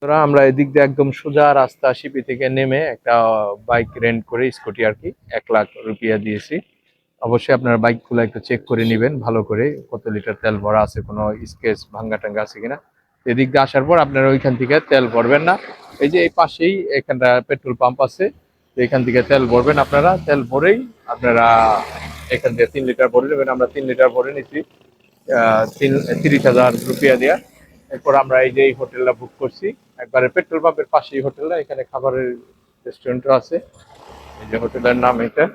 তোরা আমরা এদিক দিয়ে একদম সোজা রাস্তা শিপি থেকে নেমে একটা বাইক রেন্ট করে স্কুটি আর কি 1 লাখ রুপিয়া দিয়েছি। অবশ্যই আপনার বাইক গুলো একটু চেক করে নেবেন ভালো করে, কত লিটার তেল ভরা আছে, কোনো স্কেচ ভাঙ্গা টাঙ্গা আছে কিনা। এদিক দিয়ে আসার পর আপনারা ওইখান থেকে তেল ভরবেন না, এই যে এই পাশেই এখানটা পেট্রোল পাম্প আছে, তো এখান থেকে তেল ভরবেন। আপনারা তেল ভরেই আপনারা এখান থেকে 3 লিটার ভরে নেবেন। আমরা 3 লিটার ভরে নিচ্ছি 30,000 রুপিয়া দিয়া। এরপর আমরা এই যে এই হোটেলটা বুক করছি, একবারে পেট্রোল পাম্পের পাশেই হোটেলটা, এখানে খাবারের রেস্টুরেন্টও আছে। এই যে হোটেলের নাম এটা,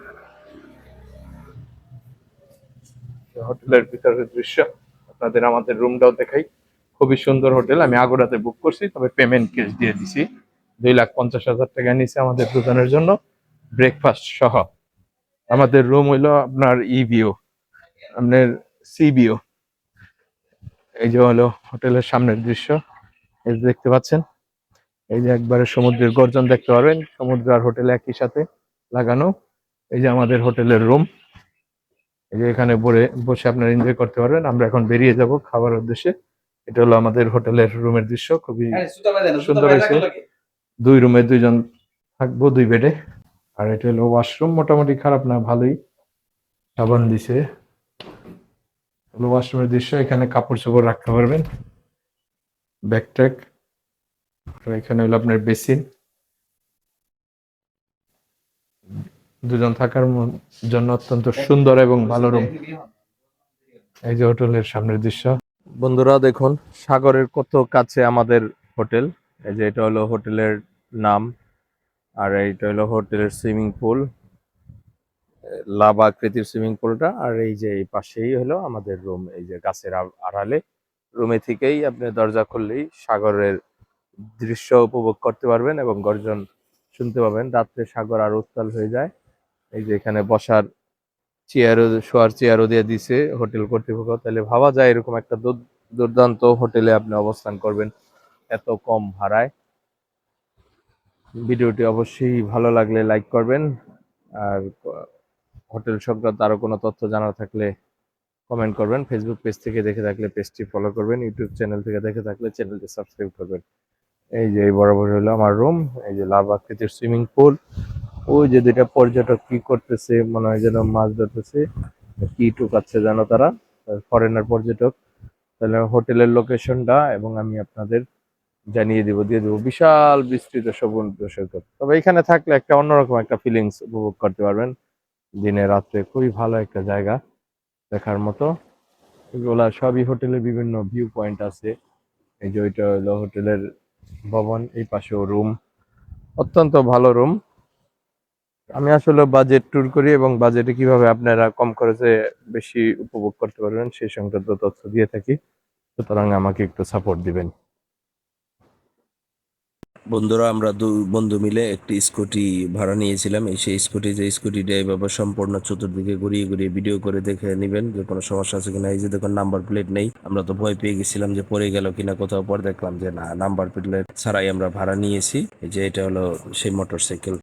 হোটেলের ভিতরের দৃশ্য আপনাদের আমাদের রুমটাও দেখাই। খুবই সুন্দর হোটেল, আমি আগুরাতে বুক করছি, তবে পেমেন্ট ক্যাশ দিয়ে দিছি। 2,50,000 টাকা নিছে আমাদের দুজনের জন্য, ব্রেকফাস্ট সহ। আমাদের রুম হইলো আপনার ভিউ, আপনার সি ভিউ। এই যে হলো হোটেলের সামনের দৃশ্য, এই যে দেখতে পাচ্ছেন, এই যে একবারে সমুদ্রের গর্জন দেখতে পারবেন, সমুদ্র আর হোটেল একই সাথে লাগানো। এই যে আমাদের হোটেলের রুম, এই যে এখানে বসে আপনারা এনজয় করতে পারবেন। আমরা এখন বেরিয়ে যাব খাবার উদ্দেশ্যে। এটা হলো আমাদের হোটেলের রুমের দৃশ্য, খুবই সুন্দর হয়েছে। 2 রুমে 2 জন থাকবো, 2 বেডে। আর এটা হলো ওয়াশরুম, মোটামুটি খারাপ না, ভালোই, সাবান দিছে। হলো ওয়াশরুমের দৃশ্য, এখানে কাপড় চোপড় রাখতে পারবেন, ব্যাগ ট্যাগ। এখানে হলো আপনার বেসিন, 2 জন থাকার জন্য অত্যন্ত সুন্দর এবং ভালো রুম। এই যে হোটেলের সামনের দৃশ্য। বন্ধুরা দেখুন, সাগরের কত কাছে আমাদের হোটেল। এই যে এটা হলো হোটেলের নাম, আর এইটা হলো হোটেলের সুইমিং পুল, লাভা আকৃতির সুইমিং পুলটা। আর এই যে এই পাশেই হলো আমাদের রুম, এই যে গাছের আড়ালে। রুমে থেকেই আপনি দরজা খুললেই সাগরের দৃশ্য উপভোগ করতে পারবেন এবং গর্জন শুনতে পাবেন। রাত্রে সাগর আরো উত্তাল হয়ে যায়। এই যে এখানে বসার চেয়ারও, শোয়ার চেয়ারও দিয়ে দিছে হোটেল কর্তৃপক্ষ। তাহলে ভাবা যায় এরকম একটা দুর্দান্ত হোটেলে আপনি অবস্থান করবেন এত কম ভাড়ায়। ভিডিওটি অবশ্যই ভালো লাগলে লাইক করবেন, আর হোটেল সংক্রান্ত আরো কোনো তথ্য জানার থাকলে কমেন্ট করবেন। ফেসবুক পেজ থেকে দেখে থাকলে পেজটি ফলো করবেন, ইউটিউব চ্যানেল থেকে দেখে থাকলে চ্যানেলটি সাবস্ক্রাইব করবেন। এই যে এই বরাবর হলো আমার রুম, এই যে লাভ আকৃতির সুইমিং পুল। ওই যে 2টা পর্যটক কি করতেছে, মনে হয় যেন মাছ ধরতেছে, কি টুকাচ্ছে যেন তারা, ফরেনার পর্যটক। তাহলে হোটেলের লোকেশনটা এবং আমি আপনাদের দিয়ে দেবো। বিশাল বিস্তৃত সমুদ্র সৈকত, তবে এখানে থাকলে একটা অন্যরকম একটা ফিলিংস উপভোগ করতে পারবেন দিনে রাত্রে। খুবই ভালো একটা জায়গা দেখার মতো। এগুলা সবই হোটেলের বিভিন্ন ভিউ পয়েন্ট আছে। এই যে ওইটা হলো হোটেলের ভবন, এই পাশেও রুম, অত্যন্ত ভালো রুম। আমি আসলে বাজেট ট্যুর করি এবং বাজেটে কিভাবে আপনারা কম খরচে বেশি উপভোগ করতে পারবেন সেই সংক্রান্ত তথ্য দিয়ে থাকি, সুতরাং আমাকে একটু সাপোর্ট দিবেন। বন্ধুরা, আমরা বন্ধু মিলে একটি স্কুটি ভাড়া নিয়েছিলাম। সেই স্কুটিটা এভাবে সম্পূর্ণ চতুর্দিকে ঘুরিয়ে ঘুরিয়ে ভিডিও করে দেখে নেবেন যে কোনো সমস্যা আছে কিনা। এই যে দেখুন, নাম্বার প্লেট নেই। আমরা তো ভয় পেয়ে গেছিলাম যে পড়ে গেল কিনা কোথাও, পর দেখলাম যে না, নাম্বার প্লেট ছাড়াই আমরা ভাড়া নিয়েছি। এই যে এটা হলো সেই মোটরসাইকেল।